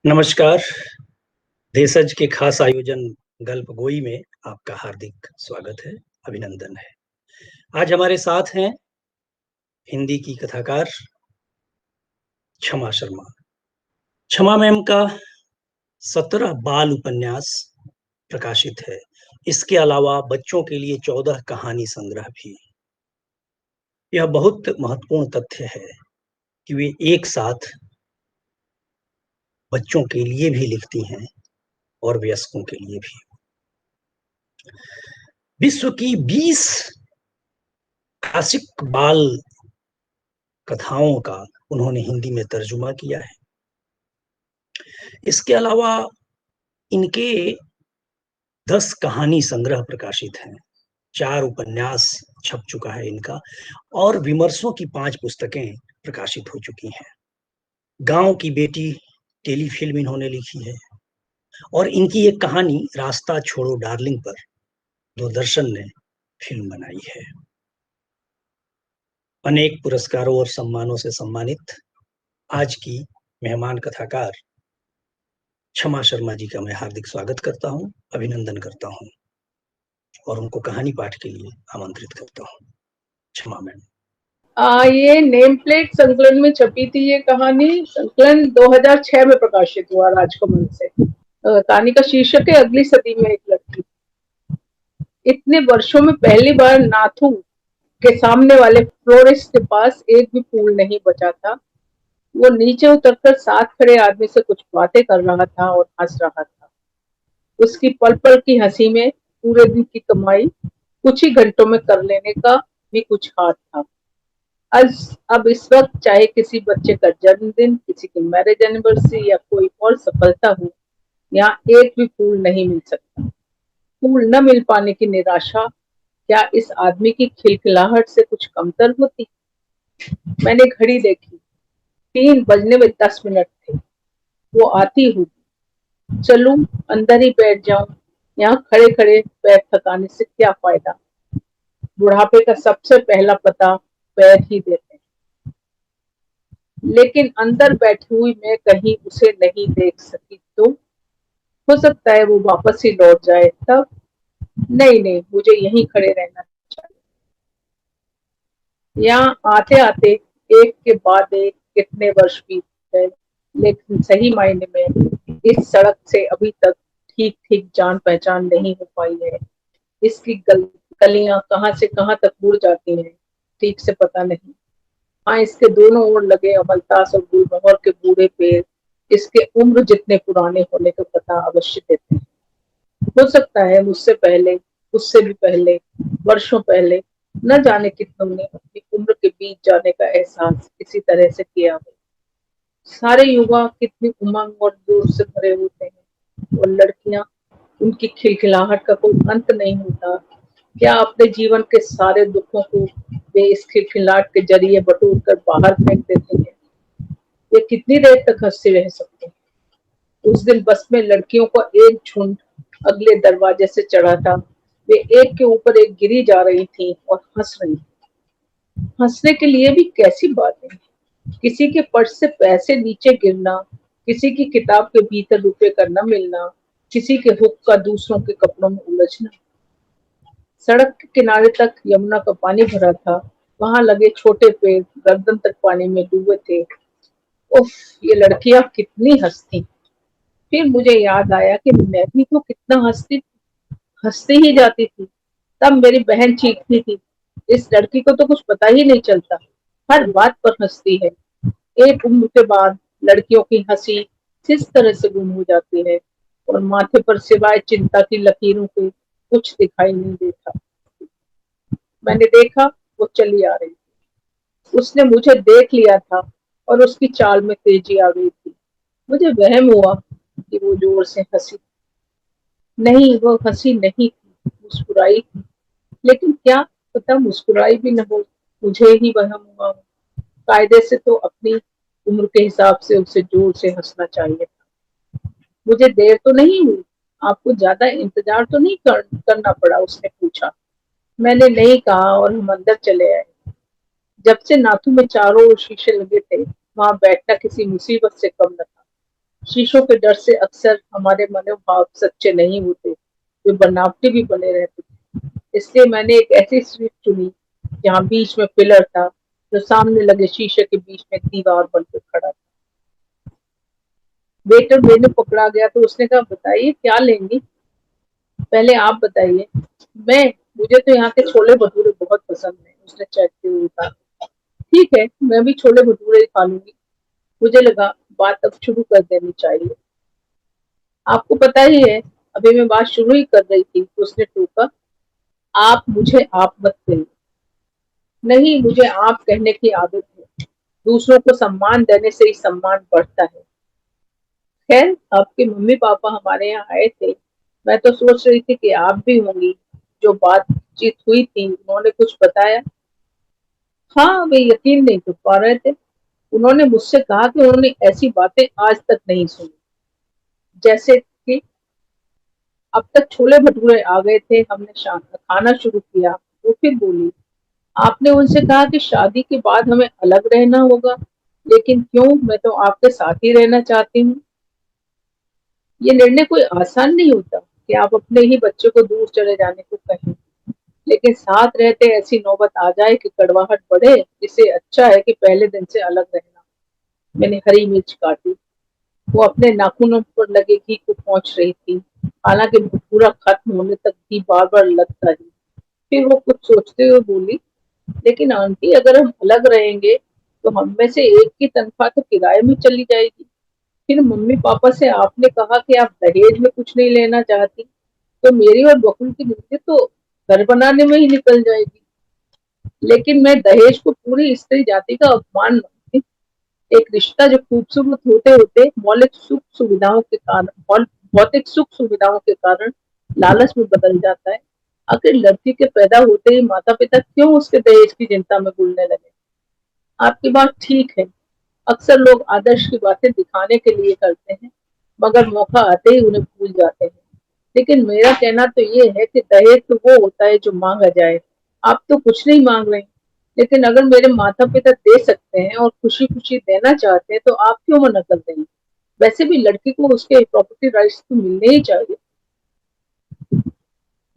नमस्कार। देशज के खास आयोजन गल्प गोई में आपका हार्दिक स्वागत है, अभिनंदन है। आज हमारे साथ हैं हिंदी की कथाकार क्षमा शर्मा। क्षमा मैम का 17 बाल उपन्यास प्रकाशित है। इसके अलावा बच्चों के लिए 14 कहानी संग्रह भी। यह बहुत महत्वपूर्ण तथ्य है कि वे एक साथ बच्चों के लिए भी लिखती हैं और वयस्कों के लिए भी। विश्व की 20 क्लासिक बाल कथाओं का उन्होंने हिंदी में तर्जुमा किया है। इसके अलावा इनके 10 कहानी संग्रह प्रकाशित हैं, 4 उपन्यास छप चुका है इनका और विमर्शों की 5 पुस्तकें प्रकाशित हो चुकी हैं। गांव की बेटी टेलीफिल्म इन्होंने लिखी है और इनकी एक कहानी रास्ता छोड़ो डार्लिंग पर दूरदर्शन ने फिल्म बनाई है। अनेक पुरस्कारों और सम्मानों से सम्मानित आज की मेहमान कथाकार क्षमा शर्मा जी का मैं हार्दिक स्वागत करता हूं, अभिनंदन करता हूं और उनको कहानी पाठ के लिए आमंत्रित करता हूं। क्षमा मैम। ये नेम प्लेट संकलन में छपी थी। ये कहानी संकलन 2006 में प्रकाशित हुआ राजकमल से। कहानी का शीर्षक है अगली सदी में एक लड़की। इतने वर्षों में पहली बार नाथू के सामने वाले फ्लोरिस्ट के पास एक भी फूल नहीं बचा था। वो नीचे उतरकर साथ खड़े आदमी से कुछ बातें कर रहा था और हंस रहा था। उसकी पल पल की हंसी में पूरे दिन की कमाई कुछ ही घंटों में कर लेने का भी कुछ हाथ था। अब इस वक्त चाहे किसी बच्चे का जन्मदिन, किसी की मैरिज एनिवर्सरी या कोई और सफलता हो, यहाँ एक भी फूल नहीं मिल सकता। फूल न मिल पाने की निराशा क्या इस आदमी की खिलखिलाहट से कुछ कमतर होती? मैंने घड़ी देखी, 3 बजने में 10 मिनट थे। वो आती होगी। चलूं अंदर ही बैठ जाऊं, यहाँ खड़े खड़े पैर थकाने से क्या फायदा? बुढ़ापे का सबसे पहला पता पैर ही देते हैं। लेकिन अंदर बैठी हुई मैं कहीं उसे नहीं देख सकी तो हो सकता है वो वापस ही लौट जाए तब। नहीं, मुझे यहीं खड़े रहना चाहिए। यहाँ आते आते एक के बाद एक कितने वर्ष बीत गए, लेकिन सही मायने में इस सड़क से अभी तक ठीक ठीक जान पहचान नहीं हो पाई है। इसकी गलियां कहाँ से कहाँ तक मुड़ जाती हैं, ठीक से पता नहीं। हाँ, इसके दोनों ओर लगे अमलतास और गुलमोहर के बूढ़े पेड़ इसके उम्र जितने पुराने होने का पता अवश्य देते हैं। हो सकता है मुझसे पहले, उससे भी पहले, वर्षों पहले न जाने कितनों ने अपनी उम्र के बीत जाने का एहसास इसी तरह से किया हो। सारे युवा कितनी उमंग और जोर से भरे होते हैं और लड़कियां, उनकी खिलखिलाहट का कोई अंत नहीं होता। क्या अपने जीवन के सारे दुखों को वे इस खिलखिलाहट के जरिए बटोर कर बाहर फेंक देते हैं? वे कितनी देर तक हंसते रह सकते हैं? उस दिन बस में लड़कियों का एक झुंड अगले दरवाजे से चढ़ा था। वे एक के ऊपर एक गिरी जा रही थी और हंस रही थी। हंसने के लिए भी कैसी बातें! किसी के पर्स से पैसे नीचे गिरना, किसी की किताब के भीतर रुपए का न मिलना, किसी के हुक का दूसरों के कपड़ों में उलझना। सड़क के किनारे तक यमुना का पानी भरा था। वहां लगे छोटे पेड़ गर्दन तक पानी में डूबे थे। उफ, ये लड़कियां कितनी हंसती! फिर मुझे याद आया कि मैं भी तो कितना हंसती ही जाती थी। तब मेरी बहन चीखती थी, इस लड़की को तो कुछ पता ही नहीं चलता, हर बात पर हंसती है। एक उम्र के बाद लड़कियों की हंसी किस तरह से गुम हो जाती है और माथे पर सिवाय चिंता की लकीरों के कुछ दिखाई नहीं देता। मैंने देखा, वो चली आ रही थी। उसने मुझे देख लिया था और उसकी चाल में तेजी आ गई थी। मुझे वहम हुआ कि वो जोर से हंसी। नहीं, वो हंसी नहीं थी, मुस्कुराई थी। लेकिन क्या पता मुस्कुराई भी न हो, मुझे ही वहम हुआ। कायदे से तो अपनी उम्र के हिसाब से उसे जोर से हंसना चाहिए था। मुझे देर तो नहीं हुई? आपको ज्यादा इंतजार तो नहीं करना पड़ा? उसने पूछा। मैंने नहीं कहा और हम अंदर चले आए। जब से नाथू में चारों ओर शीशे लगे थे, वहां बैठना किसी मुसीबत से कम न था। शीशों के डर से अक्सर हमारे मनोभाव सच्चे नहीं होते, वे बनावटी भी बने रहते थे। इसलिए मैंने एक ऐसी सीट चुनी जहाँ बीच में पिलर था, जो सामने लगे शीशे के बीच में दीवार बनकर खड़ा था। वेटर मेनू पकड़ा गया तो उसने कहा, बताइए क्या लेंगी? पहले आप बताइए। मैं मुझे तो यहाँ के छोले भटूरे बहुत पसंद है, उसने चहकते हुए कहा। ठीक है, मैं भी छोले भटूरे ही खा लूंगी। मुझे लगा बात अब शुरू कर देनी चाहिए। आपको पता ही है, अभी मैं बात शुरू ही कर रही थी, तो उसने टोका। आप मुझे आप मत कहिए। नहीं, मुझे आप कहने की आदत है। दूसरों को सम्मान देने से ही सम्मान बढ़ता है। खैर, आपके मम्मी पापा हमारे यहाँ आए थे। मैं तो सोच रही थी कि आप भी होंगी। जो बातचीत हुई थी, उन्होंने कुछ बताया? हाँ, वे यकीन नहीं कर पा रहे थे। उन्होंने मुझसे कहा कि उन्होंने ऐसी बातें आज तक नहीं सुनी। जैसे कि अब तक छोले भटूरे आ गए थे, हमने खाना शुरू किया। वो फिर बोली, आपने उनसे कहा कि शादी के बाद हमें अलग रहना होगा, लेकिन क्यों? मैं तो आपके साथ ही रहना चाहती हूँ। ये निर्णय कोई आसान नहीं होता कि आप अपने ही बच्चे को दूर चले जाने को कहें, लेकिन साथ रहते ऐसी नौबत आ जाए कि कड़वाहट बढ़े, इससे अच्छा है कि पहले दिन से अलग रहना। मैंने हरी मिर्च काटी। वो अपने नाखूनों पर लगे घी को पोंछ रही थी। हालांकि पूरा खत्म होने तक घी बार बार लगता ही। फिर वो कुछ सोचते हुए बोली, लेकिन आंटी, अगर हम अलग रहेंगे तो हम में से एक की तनख्वाह तो किराए में चली जाएगी। फिर मम्मी पापा से आपने कहा कि आप दहेज में कुछ नहीं लेना चाहती, तो मेरी और बकुल की जिंदगी तो घर बनाने में ही निकल जाएगी। लेकिन मैं दहेज को पूरी स्त्री जाति का अपमान मानती। एक रिश्ता जो खूबसूरत होते होते भौतिक सुख सुविधाओं के कारण लालच में बदल जाता है। आखिर लड़की के पैदा होते ही माता पिता क्यों उसके दहेज की चिंता में गुलने लगे? आपकी बात ठीक है। अक्सर लोग आदर्श की बातें दिखाने के लिए करते हैं, मगर मौका आते ही उन्हें भूल जाते हैं। लेकिन मेरा कहना तो ये है कि दहेज तो वो होता है जो मांगा जाए। आप तो कुछ नहीं मांग रहे, लेकिन अगर मेरे माता पिता दे सकते हैं और खुशी खुशी देना चाहते हैं, तो आप क्यों मना कर देंगे? वैसे भी लड़की को उसके प्रॉपर्टी राइट्स तो मिलने ही चाहिए।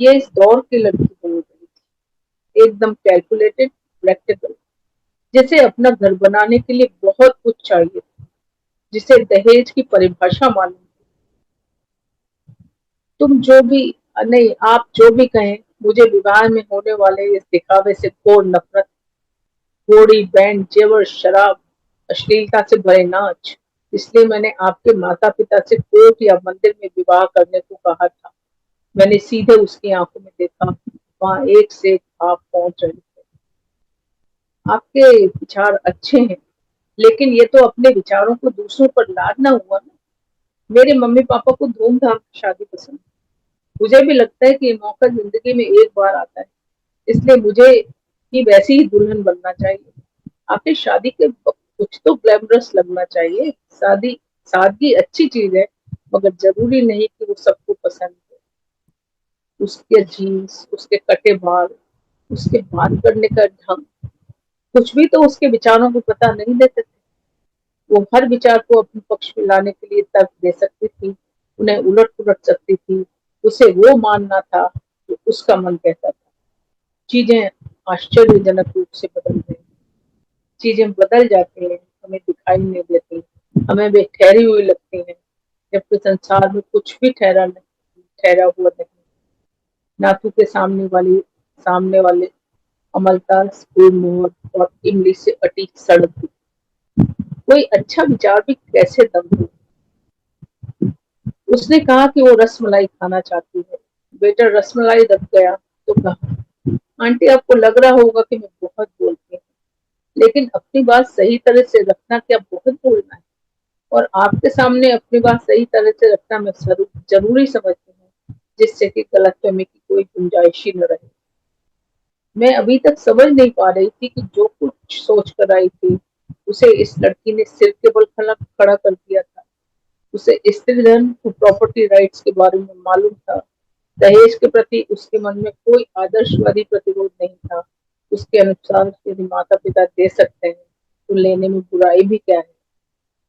ये इस दौर की लड़की बोल रही थी, एकदम कैलकुलेटेड, प्रैक्टिकल, जैसे अपना घर बनाने के लिए बहुत कुछ चाहिए, जिसे दहेज की परिभाषा मालूम। तुम जो भी नहीं, आप जो भी कहें, मुझे विवाह में होने वाले इस दिखावे से घोर नफरत। घोड़ी, बैंड, जेवर, शराब, अश्लीलता से भरे नाच। इसलिए मैंने आपके माता पिता से कोर्ट या मंदिर में विवाह करने को कहा था। मैंने सीधे उसकी आंखों में देखा। वहां एक से एक भाव पहुंच रहे थे। आपके विचार अच्छे हैं, लेकिन ये तो अपने विचारों को दूसरों पर लादना हुआ ना। मेरे मम्मी पापा को धूमधाम की शादी पसंद है। मुझे भी लगता है कि ये मौका जिंदगी में एक बार आता है, इसलिए मुझे ही वैसी ही दुल्हन बनना चाहिए। आखिर शादी के वक्त कुछ तो ग्लैमरस लगना चाहिए। सादगी अच्छी चीज है, मगर जरूरी नहीं कि वो सबको पसंद हो। उसके जीन्स, उसके कटे बाल, उसके बात करने का ढंग, कुछ भी तो उसके विचारों को पता नहीं देते थे। वो हर विचार को अपने पक्ष में लाने के लिए तर्क दे सकती थी, उन्हें उलट पुलट सकती थी। उसे वो मानना था जो उसका मन कहता था। चीजें आश्चर्यजनक रूप से बदल गई। चीजें बदल जाती हैं, हमें दिखाई नहीं देती, हमें वे ठहरी हुई लगती हैं, जबकि संसार में कुछ भी ठहरा हुआ नहीं। नाथू के सामने वाले अमलता, स्कूल मोड़ और इमली से अटी सड़क थी। कोई अच्छा विचार भी कैसे दम हो। उसने कहा कि वो रसमलाई खाना चाहती है। बेटा रसमलाई रख गया तो कहा, आंटी, आपको लग रहा होगा कि मैं बहुत बोलती हूँ, लेकिन अपनी बात सही तरह से रखना क्या बहुत बोलना है? और आपके सामने अपनी बात सही तरह से रखना मैं जरूरी समझती हूँ, जिससे कि गलतफहमी की कोई गुंजाइश ही न रहे। मैं अभी तक समझ नहीं पा रही थी कि जो कुछ सोच कर आई थी, उसे इस लड़की ने सिर के बल खड़ा कर दिया था। उसे स्त्री धन और प्रॉपर्टी राइट्स के बारे में मालूम था। दहेज के प्रति उसके मन में कोई आदर्शवादी प्रतिरोध नहीं था। उसके अनुसार यदि माता पिता दे सकते हैं, तो लेने में बुराई भी क्या है?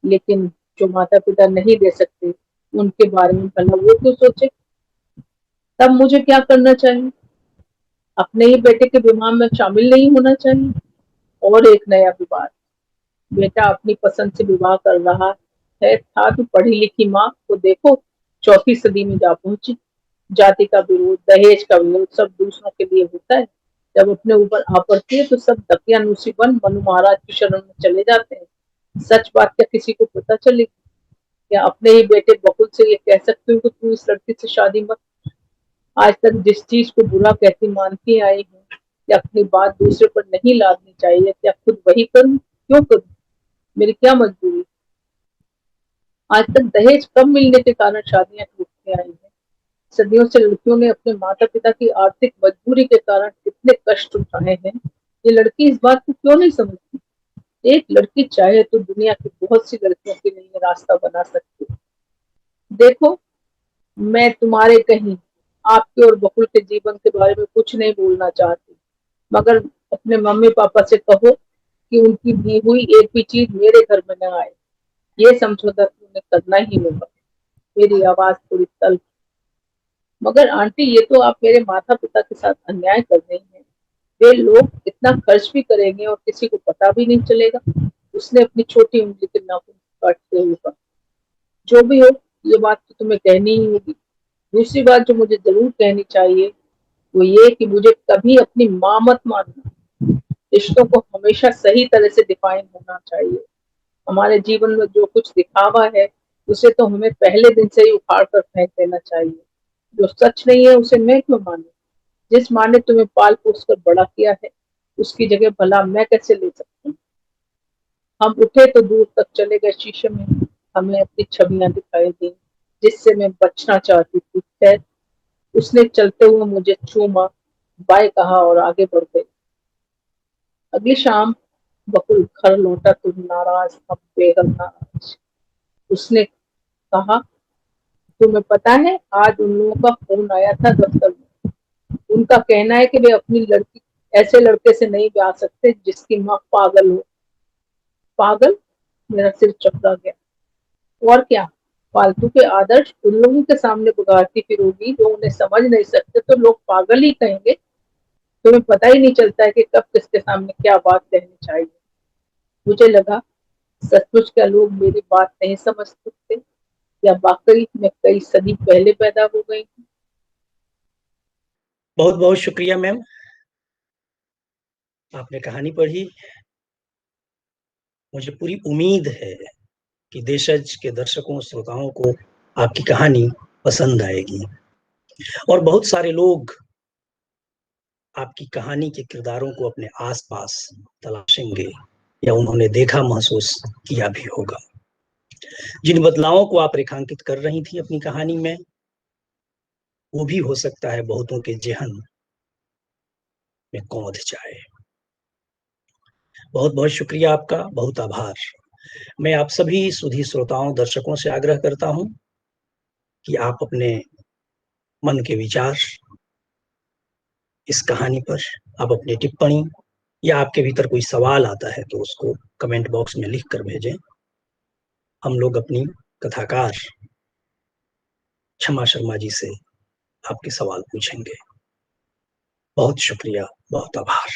लेकिन जो माता पिता नहीं दे सकते उनके बारे में भला वो क्यों सोचे। तब मुझे क्या करना चाहिए? अपने ही बेटे के विवाह में शामिल नहीं होना चाहिए। और एक नया विवाद। बेटा अपनी पसंद से विवाह कर रहा है था तो पढ़ी लिखी माँ को देखो, चौथी सदी में जा पहुंची। जाति का विरोध, दहेज का विरोध सब दूसरों के लिए होता है, जब अपने ऊपर आ पड़ती है तो सब दकियानूसी बन मनु महाराज की शरण में चले जाते हैं। सच बात क्या किसी को पता चलेगी? या अपने ही बेटे बकुल से ये कह सकती हूँ कि तू इस लड़की से शादी मत। आज तक जिस चीज को बुरा कहती मानती आई हूँ, या अपनी बात दूसरे पर नहीं लादनी चाहिए, क्या खुद वही करूँ? क्यों करूँ? मेरी क्या मजबूरी? आज तक दहेज कम मिलने के कारण शादियां टूटती आई हैं। सदियों से लड़कियों ने अपने माता पिता की आर्थिक मजबूरी के कारण कितने कष्ट उठाए हैं। ये लड़की इस बात को क्यों नहीं समझती? एक लड़की चाहे तो दुनिया की बहुत सी लड़कियों के लिए रास्ता बना सकती है। देखो, मैं तुम्हारे कहीं आपके और बकुल के जीवन के बारे में कुछ नहीं बोलना चाहती, मगर अपने मम्मी पापा से कहो कि उनकी दी हुई एक भी चीज मेरे घर में न आए। ये समझौता तुम्हें करना ही होगा। मेरी आवाज थोड़ी तल्ख। मगर आंटी, ये तो आप मेरे माता पिता के साथ अन्याय कर रही हैं। वे लोग इतना खर्च भी करेंगे और किसी को पता भी नहीं चलेगा। उसने अपनी छोटी उंगली के नाखून काटते हुए कहा। जो भी हो, ये बात तो तुम्हें कहनी ही होगी। दूसरी बात जो मुझे जरूर कहनी चाहिए वो ये कि मुझे कभी अपनी माँ मत मानना। रिश्तों को हमेशा सही तरह से डिफाइन होना चाहिए। हमारे जीवन में जो कुछ दिखावा है उसे तो हमें पहले दिन से ही उखाड़ कर फेंक देना चाहिए। जो सच नहीं है उसे मैं क्यों मानूं? जिस माँ ने तुम्हें पाल पोस कर बड़ा किया है उसकी जगह भला मैं कैसे ले सकती हूँ? हम उठे तो दूर तक चले गए। शीशे में हमें अपनी छवियां दिखाई दी जिससे मैं बचना चाहती थी। खैर, उसने चलते हुए मुझे चूमा, बाय कहा और आगे बढ़ गई। अगली शाम बकुल घर लौटा तो नाराज था, बेहद नाराज। उसने कहा, तुम्हें पता है आज उन लोगों का फोन आया था दफ्तर में। उनका कहना है कि वे अपनी लड़की ऐसे लड़के से नहीं ब्याह सकते जिसकी माँ पागल हो। पागल? मेरा सिर चकरा गया। और क्या? फालतू के आदर्श उन लोगों के सामने बुगाती फिरोगी जो उन्हें समझ नहीं सकते तो लोग पागल ही कहेंगे। तुम्हें पता ही नहीं चलता है कि कब किसके सामने क्या बात कहनी चाहिए। मुझे लगा सचमुच क्या लोग मेरी बात नहीं समझ सकते, या वाकई मैं कई सदी पहले पैदा हो गई हूँ। बहुत बहुत शुक्रिया मैम, आपने कहानी पढ़ी। मुझे पूरी उम्मीद है कि देशज के दर्शकों श्रोताओं को आपकी कहानी पसंद आएगी और बहुत सारे लोग आपकी कहानी के किरदारों को अपने आसपास तलाशेंगे या उन्होंने देखा महसूस किया भी होगा। जिन बदलावों को आप रेखांकित कर रही थी अपनी कहानी में, वो भी हो सकता है बहुतों के जेहन में कौंध जाए। बहुत बहुत शुक्रिया आपका, बहुत आभार। मैं आप सभी सुधी श्रोताओं दर्शकों से आग्रह करता हूं कि आप अपने मन के विचार इस कहानी पर, आप अपनी टिप्पणी या आपके भीतर कोई सवाल आता है तो उसको कमेंट बॉक्स में लिख कर भेजें। हम लोग अपनी कथाकार क्षमा शर्मा जी से आपके सवाल पूछेंगे। बहुत शुक्रिया, बहुत आभार।